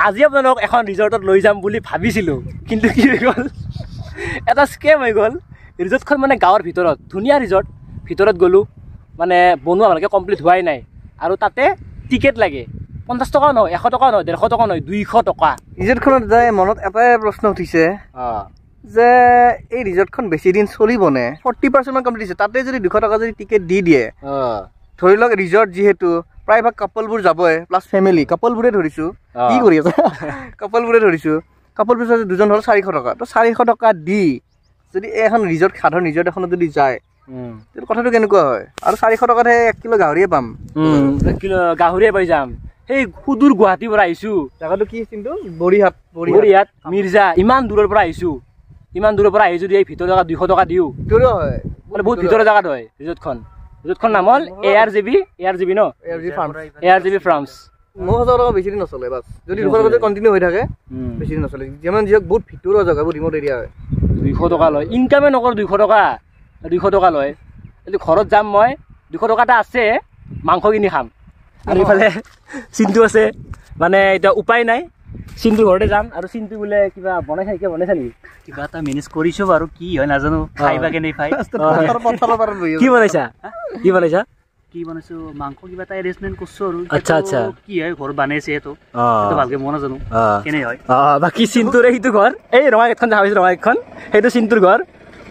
আজি আপোনালোক এখন ৰিজৰ্টত লৈ যাম বুলি ভাবিছিলোঁ, কিন্তু কি হৈ গ'ল, এটা স্কেম হৈ গ'ল। ৰিজৰ্টখন মানে গাঁৱৰ ভিতৰত, ধুনীয়া ৰিজৰ্ট, ভিতৰত গ'লোঁ, মানে বনোৱা ভালকৈ কমপ্লিট হোৱাই নাই, আৰু তাতে টিকেট লাগে 50 টকাও নহয়, 100 টকাও নহয়, 150 টকা নহয়, 200 টকা। ৰিজৰ্টখনত যাই মনত এটাই প্ৰশ্ন উঠিছে যে এই ৰিজৰ্টখন বেছি দিন চলিবনে? 40% মান কমপ্লিট হৈছে, তাতে যদি 200 টকা যদি টিকেট দি দিয়ে, ধৰি লওক ৰিজৰ্ট যিহেতু প্ৰায়ভাগ কাপলবোৰ যাবই, প্লাছ ফেমিলি, কাপলবোৰে ধৰিছোঁ, কি কৰি আছে কাপলবোৰে ধৰিছোঁ, কাপলবোৰ দুজন হ'ল 400 টকা, তো 400 টকা দি যদি এখন ৰিজৰ্ট, সাধাৰণ ৰিজৰ্ট এখনত যদি যায়, কথাটো কেনেকুৱা হয়? আৰু 400 টকাতহে 1 কিলো গাহৰিয়ে পাম, 1 কিলো গাহৰিয়ে পাই যাম। সেই সুদূৰ গুৱাহাটীৰ পৰা আহিছোঁ, জেগাটো কি কিন্তু বৰিহাট, মিৰ্জা, ইমান দূৰৰ পৰা আহিছোঁ, ইমান দূৰৰ পৰা আহি যদি এই ভিতৰৰ জেগাত 200 টকা দিওঁ, হয় মানে বহুত ভিতৰৰ জেগাত হয় ৰিজৰ্টখন। ৰিজৰ্টখন নাম হ'ল ARJB ন, ARJB ফাৰ্মছ। 9,000 টকা বেছি দিন নচলে, বাছ যদি 200 টকা কণ্টিনিউ হৈ থাকে বেছি দিন নচলে, যিমান যিহওক বহুত ভিতৰুৱা জেগা, বহুত ৰিমট এৰিয়া হয়। 200 টকা লয়, ইনকামে নকৰোঁ 200 টকা, 200 টকা লয়। কিন্তু ঘৰত যাম মই, 200 টকা এটা আছে, মাংস কিনি খাম। আৰু ইফালে চিন্তু আছে, মানে এতিয়া উপায় নাই, চিন্তুৰ ঘৰতে যাম। আৰু চিন্তু বোলে কিবা বনাইছা নেকি? কিবা এটা মেনেজ কৰিছোঁ বাৰু, কি হয় নাজানো, খাইবা কেনে খাই। কি বনাইছা? কি বনাইছো? মাংস কিবা এটা এৰেঞ্জমেণ্ট কৰিছোঁ আৰু। আচ্ছা আচ্ছা, কি হয় ঘৰ বনাইছে এইটো ভালকে মই নাজানো কেনে হয়। বাকী চিন্তুৰ সেইটো ঘৰ, এই ৰঙাগেটখন দেখা পাইছোঁ, ৰঙাগেটখন সেইটো চিন্তুৰ ঘৰ।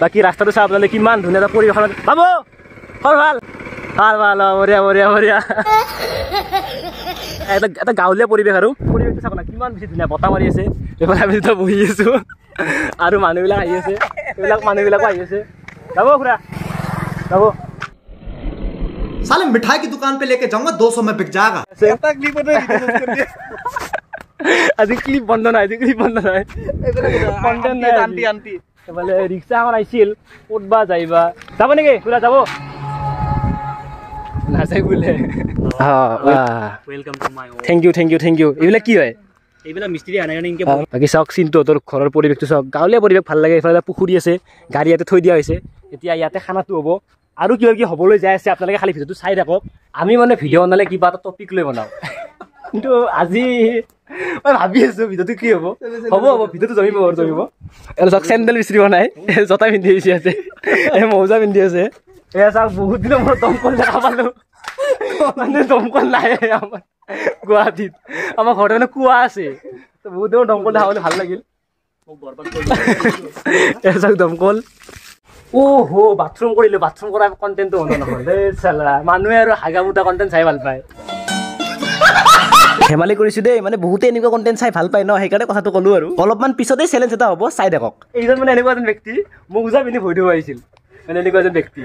বাকী ৰাস্তাটো চাব আপোনালোকে কিমান ধুনীয়া এটা পৰিৱেশত পাব। ভাল ভাল ভাল ভাল, বঢ়িয়া বঢ়িয়া বঢ়িয়া, এটা গাঁৱলীয়া পৰিৱেশ। আৰু পৰিৱেশটো চাব না, কিমান বেছি ধুনীয়া, বতাহ মাৰি আছে, এইফালে আমি যেতিয়া বহি আছোঁ, আৰু মানুহবিলাক আহি আছে, এইবিলাক মানুহবিলাকো আহি আছে। যাব খুৰা, যাব। साले मिठाई की दुकान पे लेके जाऊंगा, 200 में बिक जाएगा। আজি ক্লিপ বন্ধ নাই, কণ্টেণ্ট নাই। আন্টি এইফালে ৰিক্সা এখন আহিছিল, ক'তবা যাইবা, যাব নেকি খুৰা? যাব নাযায় বোলে। Thank you. এইবিলাক কি হয়? এইবিলাক মিস্ত্ৰী আনে কাৰণে ইনকে। বাকী চাওক চিন্তুহঁতৰ ঘৰৰ পৰিৱেশটো চাওক, গাঁৱলীয়া পৰিৱেশ ভাল লাগে। এইফালে পুখুৰী আছে, গাড়ী ইয়াতে থৈ দিয়া হৈছে, এতিয়া ইয়াতে খানাটো হ'ব। আৰু কিবা কি হ'বলৈ যাই আছে, আপোনালোকে খালি ভিডিঅ'টো চাই থাকক। আমি মানে ভিডিঅ' বনালে কিবা এটা টপিক লৈ বনাওঁ, কিন্তু আজি মই ভাবি আছোঁ ভিডিঅ'টো কি হ'ব। ভিডিঅ'টো জমিব। আৰু চাওক চেণ্ডেল বিচৰি বনাই, জোতা পিন্ধি আহিছে ইয়াতে, মৌজা পিন্ধি আছে। এয়া চাওক, বহুত দিনৰ মূৰত দমকল দেখা পালোঁ, মানে দমকল নাই আমাৰ গুৱাহাটীত। আমাৰ ঘৰতে মানে কুঁৱা আছে, বহুত দিনৰ দমকল দেখা পালে ভাল লাগিল। এয়া চাওক দমকল। বাথৰুম কৰিলোঁ, বাথৰুম কৰা কণ্টেণ্টটো বনোৱা নহ'ল দেই চালা। মানুহে আৰু হাগা মুতা কণ্টেণ্ট চাই ভাল পায়। ধেমালি কৰিছোঁ দেই, মানে বহুতে এনেকুৱা কণ্টেণ্ট চাই ভাল পায় ন, সেইকাৰণে কথাটো ক'লোঁ। আৰু অলপমান পিছতে চেলেঞ্জ এটা হ'ব, চাই থাকক। এইজন মানে এনেকুৱা এজন ব্যক্তি, মোজা পিন্ধি ভৰি দিব আহিছিল, মানে এনেকুৱা এজন ব্যক্তি।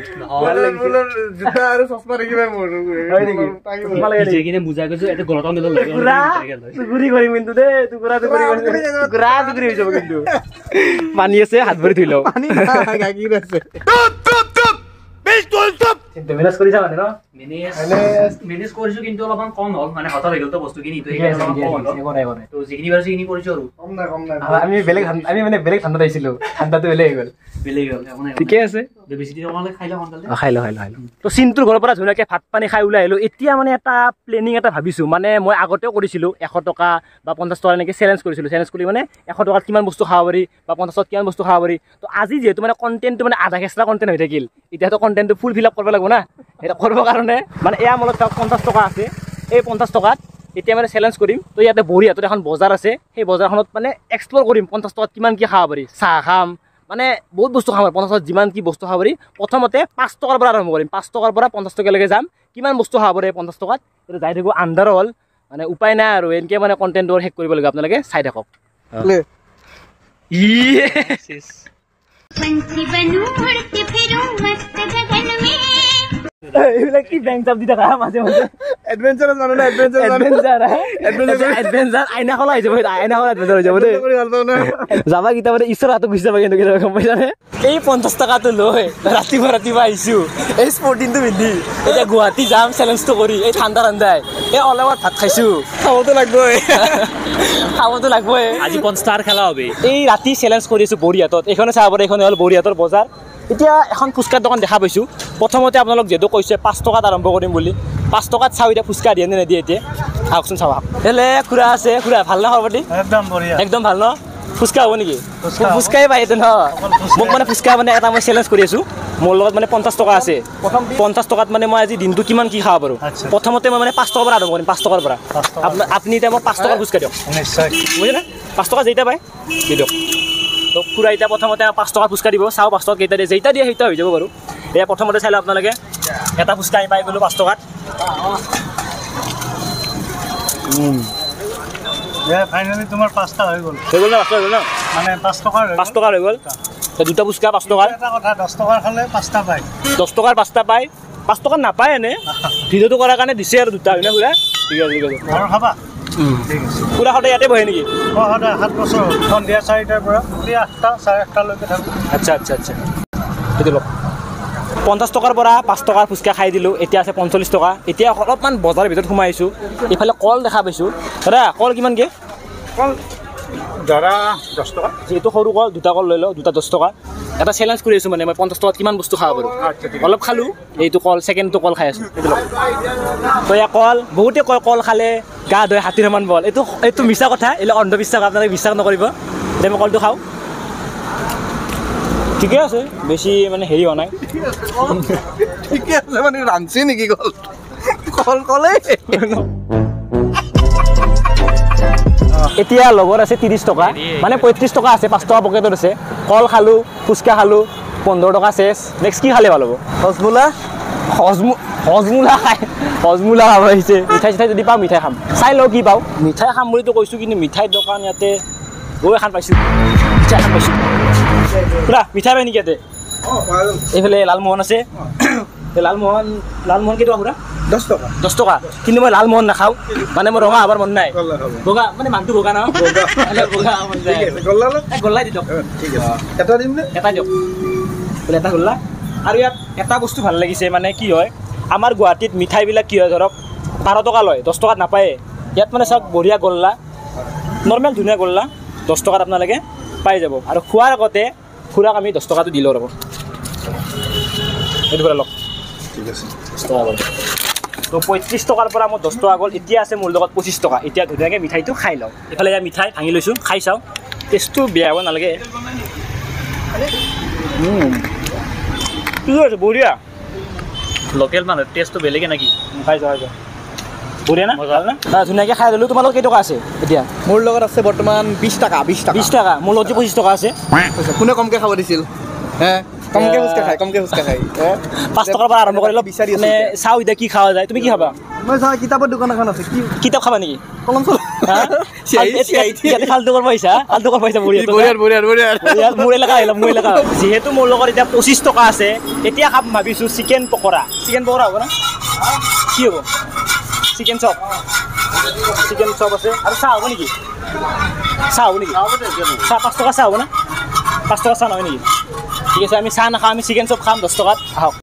পানী আছে, হাত ভৰি ধুই লওঁ। মেনেজ কৰিছা মানে ন? মেনেজ কৰিছোঁ, কিন্তু অলপমান কম হ'ল, মানে হঠাৎ হৈ গ'লতো বস্তুখিনি, তো যিখিনি পাৰোঁ সেইখিনি কৰিছোঁ আৰু। আমি মানে বেলেগ ঠাণ্ডাত আহিছিলোঁ, ঠাণ্ডাটো বেলেগ হৈ গ'ল। ঠিকে আছে, খাই লওঁ। তো চিন্তুৰ ঘৰৰ পৰা ধুনীয়াকৈ ভাত পানী খাই ওলাই আহিলোঁ। এতিয়া মানে এটা প্লেনিং এটা ভাবিছোঁ, মানে মই আগতেও কৰিছিলোঁ, 100 টকা বা 50 টকা এনেকৈ চেলেঞ্জ কৰিছিলোঁ। চেলেঞ্জ কৰি মানে 100 টকাত কিমান বস্তু খাব পাৰি বা 50 টকাত কিমান বস্তু খাব পাৰি। তো আজি যিহেতু মানে কণ্টেণ্টটো মানে আধা কেঁচা কণ্টেণ্ট হৈ থাকিল, এতিয়াতো কণ্টেণ্টটো ফুল ফিল আপ কৰিব লাগিব না। সেইটো কৰিবৰ কাৰণে মানে এয়া মলত 50 টকা আছে, এই 50 টকাত এতিয়া মানে চেলেঞ্জ কৰিম। তো ইয়াতে বৰিহাটত এখন বজাৰ আছে, সেই বজাৰখনত মানে এক্সপ্ল'ৰ কৰিম 50 টকাত কিমান কি খাব পাৰি। চাহ খাম, মানে বহুত বস্তু খাম। 50 টকাত যিমান কি বস্তু খাব পাৰি, প্ৰথমতে 5 টকাৰ পৰা আৰম্ভ কৰিম। 5 টকাৰ পৰা 50 টকালৈকে যাম, কিমান বস্তু খাব পাৰি 50 টকাত। এইটো যাই থাকোঁ, আন্ধাৰ হ'ল, মানে উপায় নাই আৰু, এনেকৈ মানে কণ্টেণ্টটো শেষ কৰিব লাগিব। আপোনালোকে চাই থাকক। এইবিলাক কি বেংক চাপ দি থাকা মাজে মাজে। এডভেঞ্চাৰ আইনা খোলা হৈ যাব, আইনা খোলা এডভেঞ্চাৰ হৈ যাব দেই। যাবা কেতিয়াবা ঈশ্বৰৰ হাতত গুচি যাবা, কিন্তু গম পাইছানে? এই 50 টকাটো লৈ ৰাতিপুৱা আহিছোঁ, এই স্পৰ্টিংটো পিন্ধি। এতিয়া গুৱাহাটী যাম চেলেঞ্জটো কৰি, এই ঠাণ্ডাই এই অলপত ভাত খাইছোঁ, খাবতো লাগবই। আজি 50 টকাৰ খেলা হবে। এই ৰাতি চেলেঞ্জ কৰি আছোঁ বৰিহাটত। এইখনে চাব পাৰে, এইখনে হ'ল বৰিহাটৰ বজাৰ। এতিয়া এখন ফুচকাৰ দোকান দেখা পাইছোঁ। প্ৰথমতে আপোনালোক যিহেতু কৈছে 5 টকাত আৰম্ভ কৰিম বুলি, 5 টকাত চাওঁ এতিয়া ফুচকা দিয়ে নে নিদিয়ে। এতিয়া আহকচোন চাওঁ এলে খুৰা আছে খুৰা ভাল না খবৰ পাতি একদম বঢ়িয়া একদম ভাল ন ফুচকা হ'ব নেকি ফুচকাই পাই ন মোক মানে ফুচকা মানে এটা মই চেলেঞ্জ কৰি আছোঁ মোৰ লগত মানে 50 টকা আছে 50 টকাত মানে মই আজি দিনটো কিমান কি খাব পাৰোঁ প্ৰথমতে মই মানে 5 টকাৰ পৰা আৰম্ভ কৰিম 5 টকাৰ পৰা আপুনি এতিয়া মোক 5 টকাৰ ফুচকা দিয়ক নিশ্চয় বুজিলে 5 টকা যেইটা পায় দি দিয়ক তো খুৰা এতিয়া প্ৰথমতে 5 টকাৰ ফুচকা দিব চাওঁ 5 টকা কেইটা দিয়ে যেইটা দিয়ে সেইটা হৈ যাব বাৰু এয়া প্ৰথমতে চাই লওক আপোনালোকে এটা ফুচকা পাই গ'লোঁ 5 টকাত ফাইনেলি তোমাৰ 5টা হৈ গ'ল হৈ গ'ল না 5 ন মানে 5 টকাৰ 5 টকাৰ হৈ গ'ল দুটা ফুচকা 5 টকাৰ এটা কথা 10 টকাৰ খালে 5টা পায় 10 টকাৰ 5টা পায় 5 টকা নাপায় এনে ভিডিঅ'টো কৰাৰ কাৰণে দিছে আৰু দুটা হয়নে খুৰা ঠিক আছে ঘৰ খাবা ঠিক আছে খুৰা সদায় ইয়াতে বহে নেকি সদায় 7 বছৰ সন্ধিয়া 4টাৰ পৰা 8টা 8:30লৈকে থাকোঁ আচ্ছা সেইটো লওক 50 টকাৰ পৰা 5 টকাৰ ফুচকা খাই দিলোঁ এতিয়া আছে 45 টকা এতিয়া অলপমান বজাৰৰ ভিতৰত সোমাই আহিছোঁ এইফালে কল দেখা পাইছোঁ দাদা কল কিমানকৈ কল ধৰা 10 টকা যিহেতু সৰু কল দুটা কল লৈ লওঁ দুটা 10 টকা এটা চেলেঞ্জ কৰি আছোঁ মানে মই 50 টকাত কিমান বস্তু খাব পাৰোঁ অলপ খালোঁ এইটো কল ছেকেণ্ডটো কল খাই আছোঁ এইটো লওক তো এয়া কল বহুতে কয় কল খালে গা ধুই হাতীৰ সমান বল এইটো মিছা কথা এইবিলাক অন্ধবিশ্বাস আপোনালোকে বিশ্বাস নকৰিব এতিয়া মই কলটো খাওঁ ঠিকে আছে বেছি মানে হেৰি হোৱা নাই ঠিকে আছে মানে ৰাঞ্চি নেকি কল কলেই এতিয়া লগত আছে 30 টকা মানে 35 টকা আছে 5 টকা পকেটত আছে কল খালোঁ ফুচকা খালোঁ 15 টকা চেছ নেক্সট কি খালে ভাল হ'ব হজমোলা খাব আহিছে মিঠাই যদি পাওঁ মিঠাই খাম চাই লওঁ কি পাওঁ মিঠাই খাম বুলিতো কৈছোঁ কিন্তু মিঠাই দোকান ইয়াতে এখন পাইছোঁ মিঠাই এখন পাইছোঁ খুৰা মিঠাই পাই নেকি ইয়াতে এইফালে লালমোহন আছে লালমোহন কেইটকা খুৰা 10 টকা কিন্তু মই লালমোহন নাখাওঁ মানে মোৰ ৰঙা হ'বৰ মন নাই বগা মানে মানুহটো বগা ন গল্লাই দি দিয়ক এটা দিম নে এটা দিয়ক বোলে এটা গল্লা আৰু ইয়াত এটা বস্তু ভাল লাগিছে মানে কি হয় আমাৰ গুৱাহাটীত মিঠাইবিলাক কি হয় ধৰক 12 টকা লয় 10 টকাত নাপায়ে ইয়াত মানে চাওক বঢ়িয়া গল্লা নৰ্মেল ধুনীয়া গল্লা 10 টকাত আপোনালোকে পাই যাব আৰু খোৱাৰ আগতে খুৰাক আমি 10 টকাটো দিলোঁ ৰ'ব এইটো খুৰা লওক ঠিক আছে 10 টকা গ'ল তো 35 টকাৰ পৰা মোৰ 10 টকা গ'ল এতিয়া আছে মোৰ লগত 25 টকা এতিয়া ধুনীয়াকৈ মিঠাইটো খাই লওঁ এইফালে ইয়াৰ মিঠাই ভাঙি লৈছোঁ খাই চাওঁ টেষ্টটো বেয়া হ'ব নালাগে কি আছে বঢ়িয়া লোকেল মানুহ টেষ্টটো বেলেগে নেকি খাই যাওঁ বঢ়িয়া না ভাল না ধুনীয়াকৈ খাই ল'লোঁ তোমালোকৰ কেইটকা আছে এতিয়া মোৰ লগত আছে বৰ্তমান 20 টকা মোৰ লগত 25 টকা আছে কোনে কমকৈ খাব দিছিল হে কমকৈ ফুচকা খাই 5 টকাৰ পৰা আৰম্ভ কৰি লওক বিচাৰি মানে চাওঁ এতিয়া কি খাৱা যায় তুমি কি খাবা মই চাওঁ কিতাপৰ দোকান এখন আছে কি কিতাপ খাবা নেকি কলম ফাল্টু কৰিব আহিছা বঢ়িয়া মোৰ এলেকা আহিলা যিহেতু মোৰ লগত এতিয়া 25 টকা আছে এতিয়া খাম ভাবিছোঁ চিকেন পকৰা হ'ব না কি হ'ব চিকেন চপ আছে আৰু চাহ হ'ব নেকি চাহ 5 টকা চাহ হ'ব না 5 টকা চাহ নহয় নেকি ঠিক আছে আমি চাহ নাখাওঁ আমি চিকেন চপ খাম 10 টকাত আহক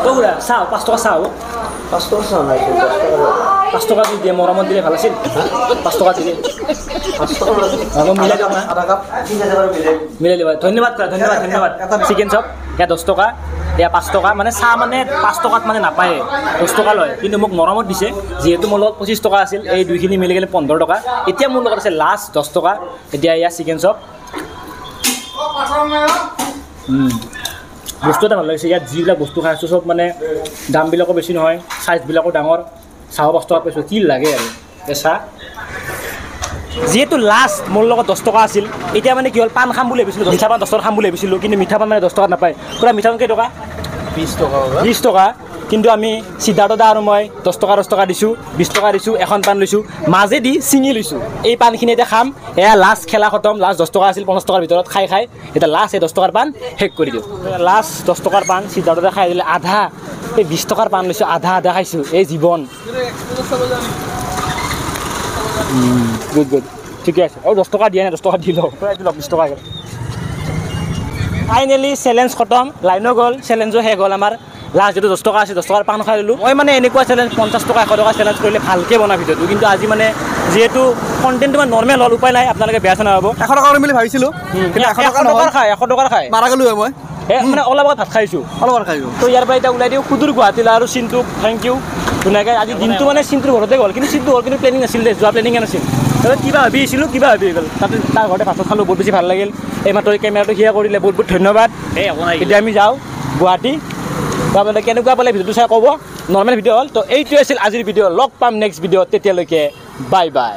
খুৰা চাহ 5 টকা চাহ হ'ব 5 টকা চাহ নাই 5 টকা দি দিয়ে মৰমত দিলে ভাল আছিল 5 টকা দিলে মিলাই দিয়ক না আধা কাপ ঠিক আছে বাৰু মিলাই দিবা ধন্যবাদ চিকেন চপ এয়া 10 টকা এয়া 5 টকা মানে চাহ মানে 5 টকাত মানে নাপায়ে 10 টকা লয় কিন্তু মোক মৰমত দিছে যিহেতু মোৰ লগত 25 টকা আছিল এই দুইখিনি মিলি গ'লে 15 টকা এতিয়া মোৰ লগত আছে লাষ্ট 10 টকা এতিয়া এয়া চিকেন চপ বস্তু এটা ভাল লাগিছে ইয়াত যিবিলাক বস্তু খাই আছোঁ চব মানে দামবিলাকো বেছি নহয় চাইজবিলাকো ডাঙৰ চাহ 5 টকা পাইছোঁ কি লাগে আৰু এই চাহ যিহেতু লাষ্ট মোৰ লগত 10 টকা আছিল এতিয়া মানে কি হ'ল পাণ খাম বুলি ভাবিছিলোঁ মিঠা পাণ 10 টকা খাম বুলি ভাবিছিলোঁ কিন্তু মিঠা পাণ মানে 10 টকাত নাপায় পুৰা মিঠা পাণ কেইটকা 20 টকা কিন্তু আমি সিদ্ধাৰ্থ দা আৰু মই 10 টকা দিছোঁ 20 টকা দিছোঁ এখন পাণ লৈছোঁ মাজেদি ছিঙি লৈছোঁ এই পাণখিনি এতিয়া খাম এয়া লাষ্ট খেলা খতম লাষ্ট 10 টকা আছিল 50 টকাৰ ভিতৰত খাই এতিয়া লাষ্ট এই 10 টকাৰ পাণ শেষ কৰি দিওঁ লাষ্ট 10 টকাৰ পাণ সিদ্ধাৰ্থ দা খাই দিলে আধা এই 20 টকাৰ পাণ লৈছোঁ আধা খাইছোঁ এই জীৱন গুড ঠিকে আছে আৰু 10 টকা দিয়া নাই 10 টকা দি লওঁ এইটো 20 টকা গ'ল ফাইনেলি চেলেঞ্জ খতম লাইনো গ'ল চেলেঞ্জো শেষ হ'ল আমাৰ লাষ্ট যিটো 10 টকা আছে 10 টকাৰ পাণ খাই ল'লোঁ মই মানে এনেকুৱা চেলেঞ্জ 50 টকা 100 টকা চেলেঞ্জ কৰিলে ভালকৈ বনাই ভিডিঅ'টো কিন্তু আজি মানে যিহেতু কণ্টেণ্টটো মানে নৰ্মেল হ'ল উপায় নাই আপোনালোকে বেয়া চেনা হ'ব 100 টকা কৰিম বুলি ভাবিছিলোঁ কিন্তু 100 টকাৰ খাই মাৰা গ'লোঁ মই মানে অলপ আগত ভাত খাইছোঁ তো ইয়াৰ পৰা এতিয়া ওলাই দিওঁ সুদূৰ গুৱাহাটীলৈ আৰু চিন্তুক থেংক ইউ ধুনীয়াকৈ আজি দিনটো মানে চিন্তুৰ ঘৰতে গ'ল কিন্তু চিন্তু হ'ল কিন্তু প্লেনিং নাছিল দে যোৱা প্লেনিঙে নাছিল কিবা ভাবি আহিছিলোঁ কিবা ভাবি গ'ল তাতে তাৰ ঘৰতে ভাত খালোঁ বহুত বেছি ভাল লাগিল এইমাত্ৰ কেমেৰাটো সেয়া কৰিলে বহুত বহুত ধন্যবাদ এতিয়া আমি যাওঁ গুৱাহাটী তাৰমানে কেনেকুৱা পালে ভিডিঅ'টো চাই ক'ব নৰ্মেল ভিডিঅ' হ'ল তো এইটোৱে আছিল আজিৰ ভিডিঅ' লগ পাম নেক্সট ভিডিঅ'ত তেতিয়ালৈকে বাই বাই